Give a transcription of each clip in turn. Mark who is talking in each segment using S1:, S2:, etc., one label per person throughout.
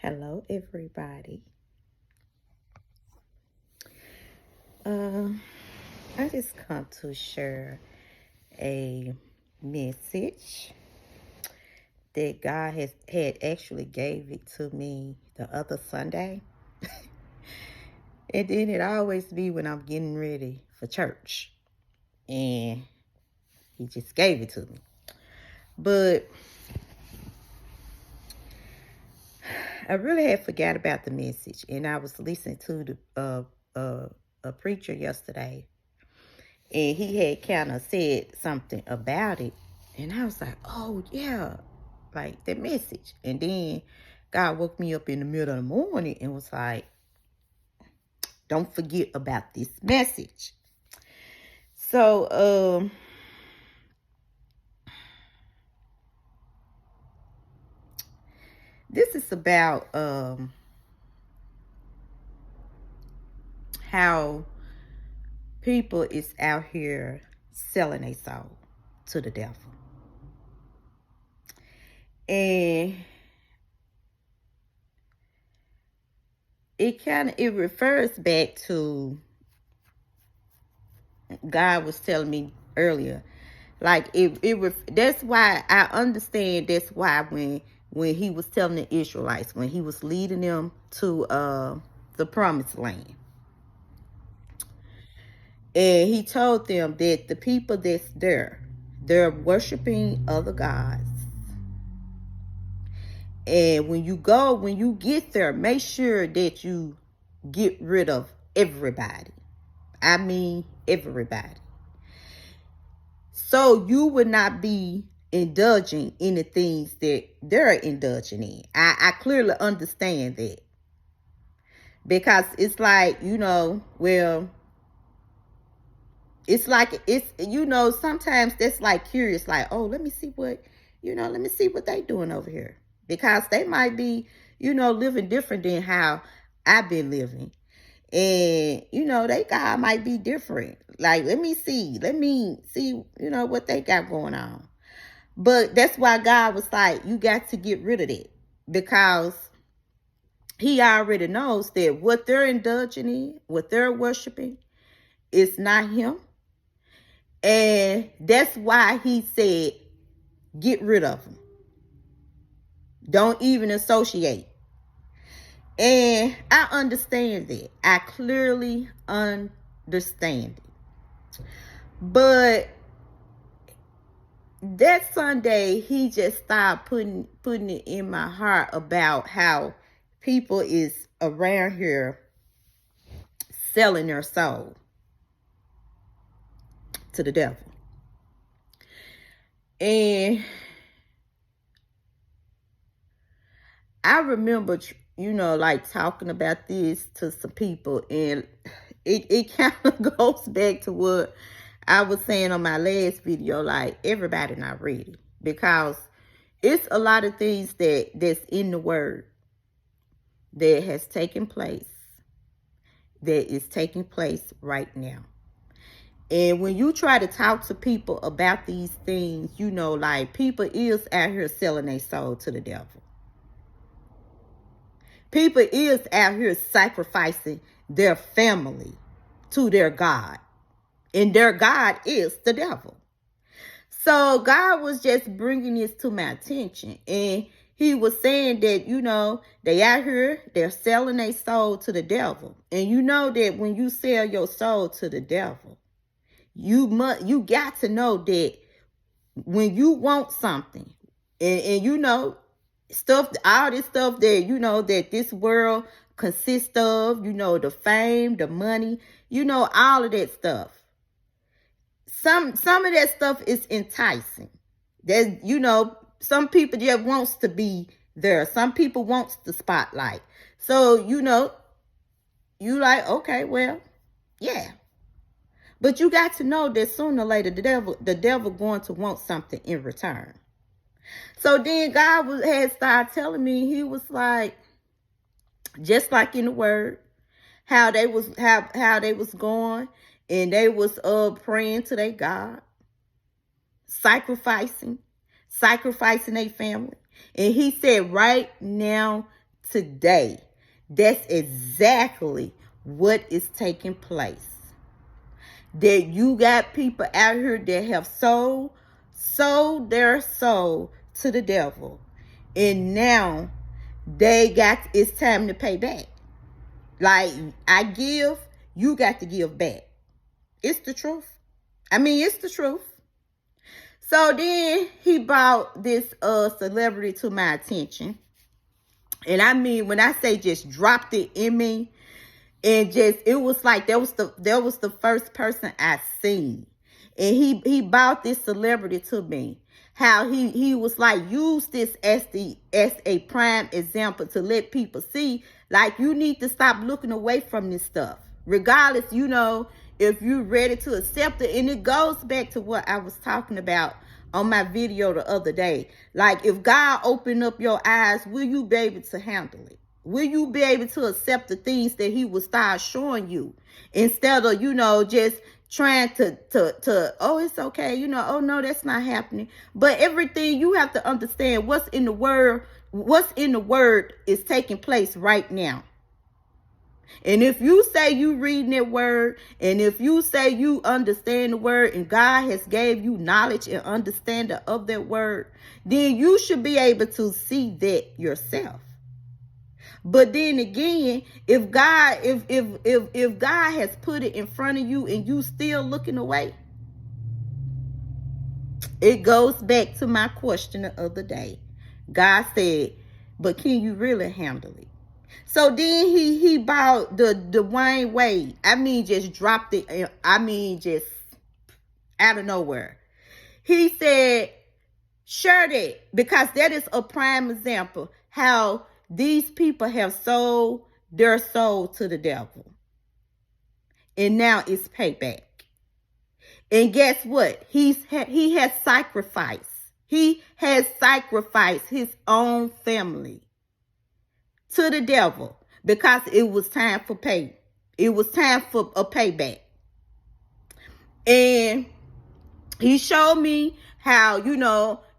S1: Hello, everybody. Uh, I just come to share a message that God had actually gave it to me the other Sunday, and then it always be when I'm getting ready for church, and He just gave it to me. But I really had forgot about the message, and I was listening to a preacher yesterday, and he had kind of said something about it, and I was like, oh yeah, like that message. And then God woke me up in the middle of the morning and was like, don't forget about this message. So this is about how people is out here selling a soul to the devil. And it refers back to God was telling me earlier. Like that's why I understand. That's why when he was telling the Israelites, when he was leading them to the promised land, and he told them that the people that's there, they're worshiping other gods. And when you get there, make sure that you get rid of everybody. I mean everybody. So you would not be indulging in the things that they're indulging in. I clearly understand that. Because it's like, well, sometimes that's like curious, like, oh, let me see what they doing over here. Because they might be, living different than how I've been living. And, they God might be different. Like, let me see, what they got going on. But that's why God was like, you got to get rid of it. Because he already knows that what they're indulging in, what they're worshiping, is not him. And that's why he said, get rid of them. Don't even associate. And I understand that. I clearly understand it. But that Sunday, he just started putting it in my heart about how people is around here selling their soul to the devil. And I remember, like talking about this to some people, and it kind of goes back to what I was saying on my last video, like everybody not ready. Because it's a lot of things that's in the word that has taken place, that is taking place right now. And when you try to talk to people about these things, like people is out here selling their soul to the devil. People is out here sacrificing their family to their God. And their God is the devil. So God was just bringing this to my attention. And he was saying that, they out here, they're selling their soul to the devil. And you know that when you sell your soul to the devil, you got to know that when you want something, and stuff, all this stuff that that this world consists of, the fame, the money, all of that stuff. Some of that stuff is enticing. There's, some people just wants to be there. Some people wants the spotlight. So, you like, okay, well, yeah. But you got to know that sooner or later the devil going to want something in return. So then God had started telling me, he was like, just like in the word, how they was going, and they was praying to their God, sacrificing their family. And he said, right now, today, that's exactly what is taking place. That you got people out here that have sold their soul to the devil, and now it's time to pay back. Like, I give, you got to give back. It's the truth. It's the truth. So then he brought this celebrity to my attention. And when I say just dropped it in me, and just, it was like that was the first person I seen. And he brought this celebrity to me. How he was like, use this as a prime example to let people see, like, you need to stop looking away from this stuff. Regardless, if you're ready to accept it. And it goes back to what I was talking about on my video the other day. Like, if God opened up your eyes, will you be able to handle it? Will you be able to accept the things that he will start showing you, instead of, just trying to, oh, it's okay, oh, no, that's not happening. But everything, you have to understand what's in the word is taking place right now. And if you say you reading that word, and if you say you understand the word, and God has gave you knowledge and understanding of that word, then you should be able to see that yourself. But then again, if God has put it in front of you and you still looking away, it goes back to my question the other day. God said, but can you really handle it? So then he bought the Dwayne Wade. Just dropped it. Just out of nowhere. He said, share that, because that is a prime example how these people have sold their soul to the devil. And now it's payback. And guess what? He has sacrificed. He has sacrificed his own family to the devil, because it was time for pay. It was time for a payback. And he showed me how,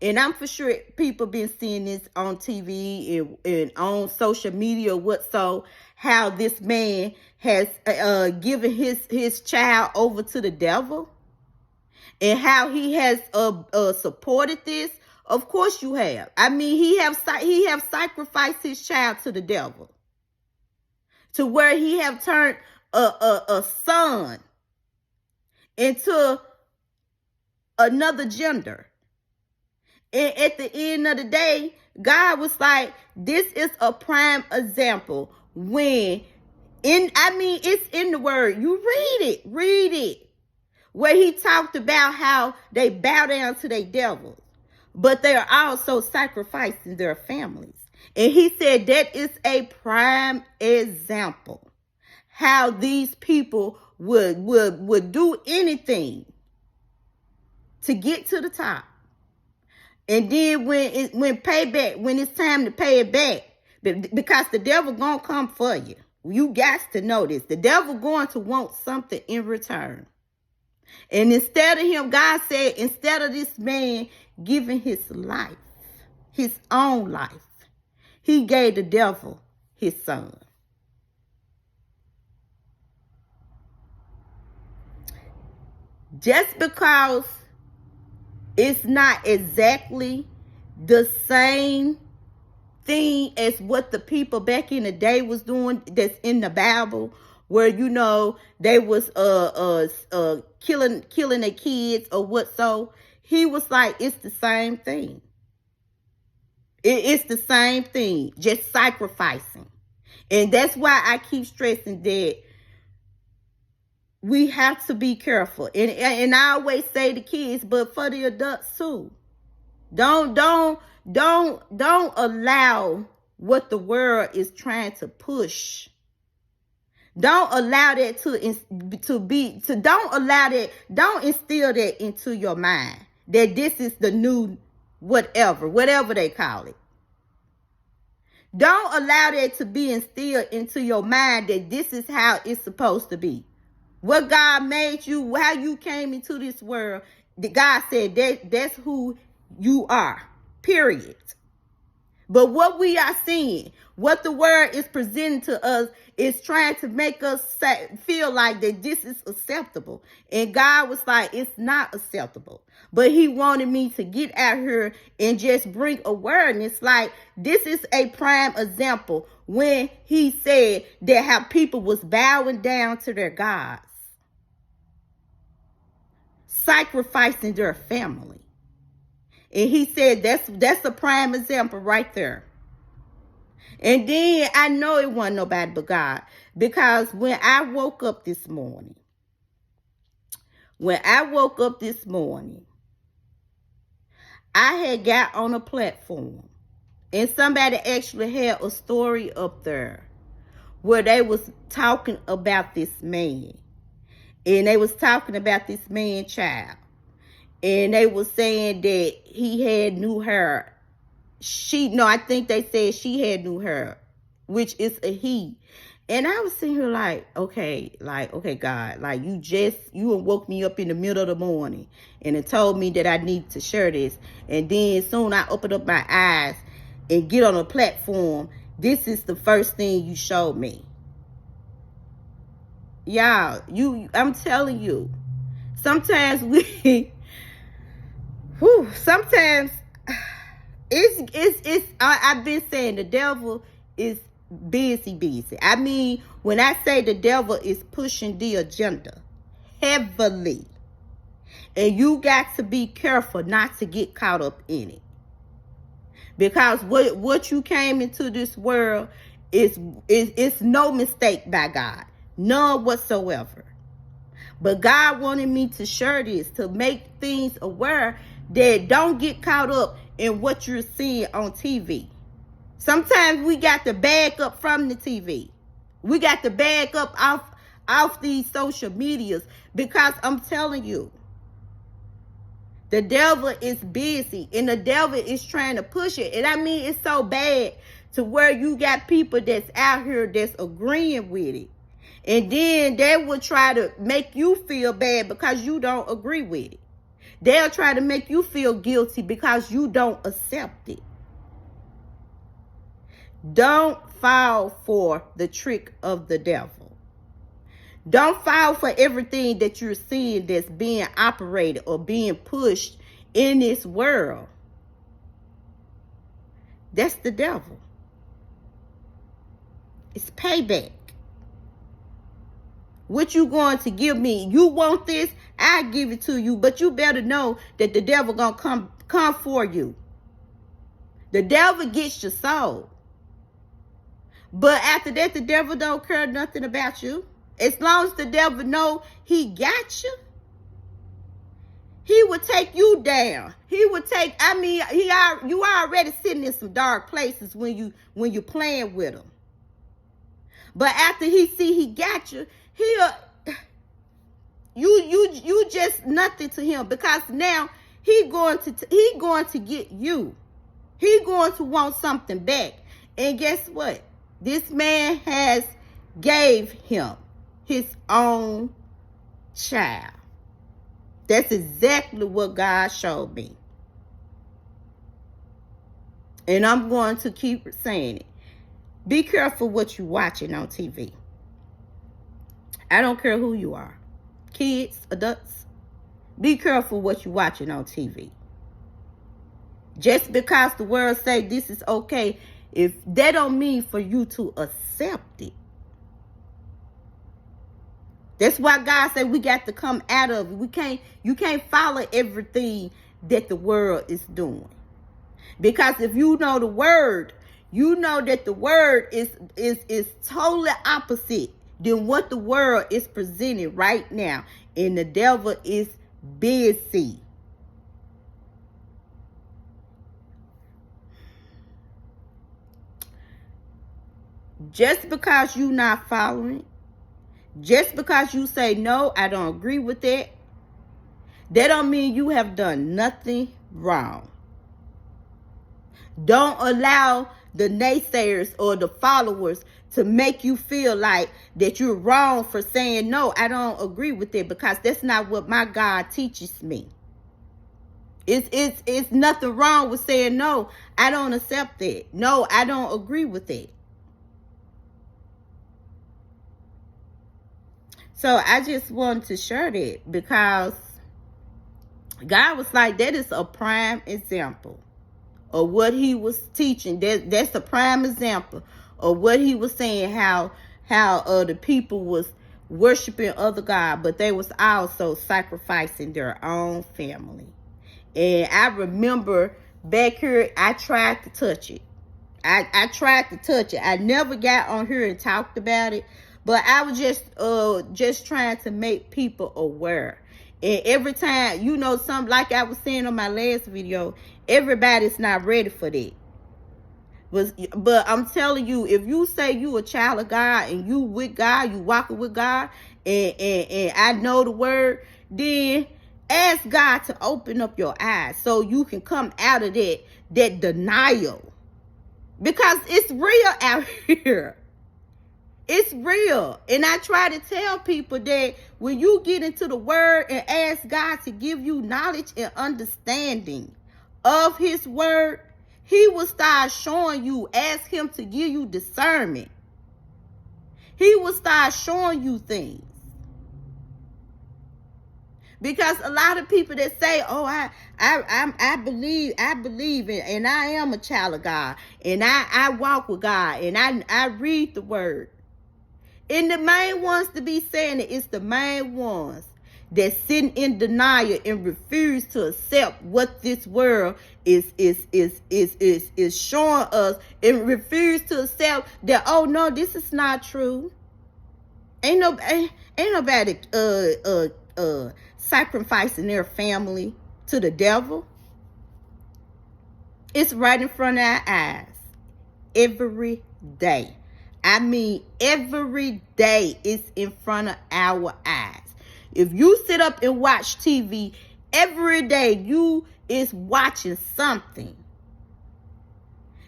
S1: and I'm for sure people been seeing this on TV and on social media, how this man has given his child over to the devil, and how he has supported this. Of course you have. He have sacrificed his child to the devil, to where he have turned a son into another gender. And at the end of the day, God was like, this is a prime example when it's in the word. You read it. Where he talked about how they bow down to their devils, but they are also sacrificing their families. And he said that is a prime example how these people would do anything to get to the top. And then when it's time to pay it back, because the devil gonna come for you. You got to know this. The devil going to want something in return. And instead of him, God said, instead of this man giving his life, his own life, he gave the devil his son. Just because it's not exactly the same thing as what the people back in the day was doing that's in the Bible, where they was killing their kids or what, so he was like, it's the same thing. It's the same thing, just sacrificing. And that's why I keep stressing that we have to be careful. And I always say to kids, but for the adults too. Don't allow what the world is trying to push. Don't allow that don't instill that into your mind, that this is the new whatever they call it. Don't allow that to be instilled into your mind that this is how it's supposed to be. What God made you, how you came into this world, God said that's who you are, period. But what we are seeing, what the word is presenting to us, is trying to make us feel like that this is acceptable. And God was like, it's not acceptable. But he wanted me to get out here and just bring awareness. Like, this is a prime example when he said that how people was bowing down to their gods, sacrificing their family. And he said that's a prime example right there. And then I know it wasn't nobody but God. Because when I woke up this morning, I had got on a platform. And somebody actually had a story up there where they was talking about this man. And they was talking about this man child. And they was saying that he had new hair. I think they said she had new hair, which is a he. And I was sitting here like, okay, God, like you woke me up in the middle of the morning and it told me that I need to share this. And then soon I opened up my eyes and get on a platform. This is the first thing you showed me. Y'all, I'm telling you, sometimes sometimes I've been saying the devil is busy. I mean, when I say the devil is pushing the agenda heavily, and you got to be careful not to get caught up in it. Because what you came into this world is no mistake by God. None whatsoever. But God wanted me to share this, to make things aware that don't get caught up in what you're seeing on TV. Sometimes we got to back up from the TV. We got to back up off these social medias, because I'm telling you, the devil is busy and the devil is trying to push it. And I mean, it's so bad to where you got people that's out here that's agreeing with it. And then they will try to make you feel bad because you don't agree with it. They'll try to make you feel guilty because you don't accept it. Don't fall for the trick of the devil. Don't fall for everything that you're seeing that's being operated or being pushed in this world. That's the devil. It's payback. What you going to give me? You want this? I give it to you. But you better know that the devil gonna come for you. The devil gets your soul. But after that, the devil don't care nothing about you. As long as the devil know he got you, he will take you down. He will take, you already sitting in some dark places when you playing with him. But after he see he got you, you just nothing to him, because now he going to get you. He going to want something back. And guess what? This man has gave him his own child. That's exactly what God showed me. And I'm going to keep saying it. Be careful what you're watching on TV. I don't care who you are. Kids, adults. Be careful what you're watching on TV. Just because the world say this is okay, if that don't mean for you to accept it. That's why God said we got to come out of it. You can't follow everything that the world is doing. Because if you know the word, you know that the word is totally opposite than what the world is presenting right now. And the devil is busy. Just because you're not following, just because you say, no, I don't agree with that, that don't mean you have done nothing wrong. Don't allow the naysayers or the followers to make you feel like that you're wrong for saying, no, I don't agree with it, because that's not what my God teaches me. It's nothing wrong with saying, no, I don't accept that. No, I don't agree with it. So I just wanted to share that because God was like, that is a prime example of what he was teaching. That's a prime example of what he was saying, how the people was worshiping other God, but they was also sacrificing their own family. And I remember back here, I tried to touch it. I tried to touch it. I never got on here and talked about it, but I was just trying to make people aware. And every time, you know, something like I was saying on my last video, everybody's not ready for that. But I'm telling you, if you say you a child of God and you with God, you walking with God, and I know the word, then ask God to open up your eyes so you can come out of that denial. Because it's real out here. It's real. And I try to tell people that when you get into the word and ask God to give you knowledge and understanding of his word, he will start showing you. Ask him to give you discernment. He will start showing you things. Because a lot of people that say, oh, I believe and I am a child of God, and I walk with God, and I read the word. And the main ones to be saying it is the main ones that sitting in denial and refuse to accept what this world is showing us, and refuse to accept that, oh no, this is not true. Ain't nobody sacrificing their family to the devil. It's right in front of our eyes every day. I mean, every day it's in front of our eyes. If you sit up and watch TV every day, you is watching something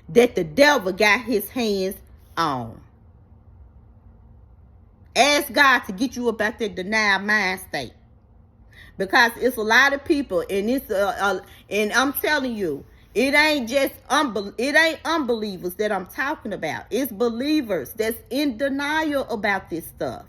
S1: that the devil got his hands on. Ask God to get you up out that denial mind state. Because it's a lot of people, and and I'm telling you, it ain't just unbelievers that I'm talking about. It's believers that's in denial about this stuff.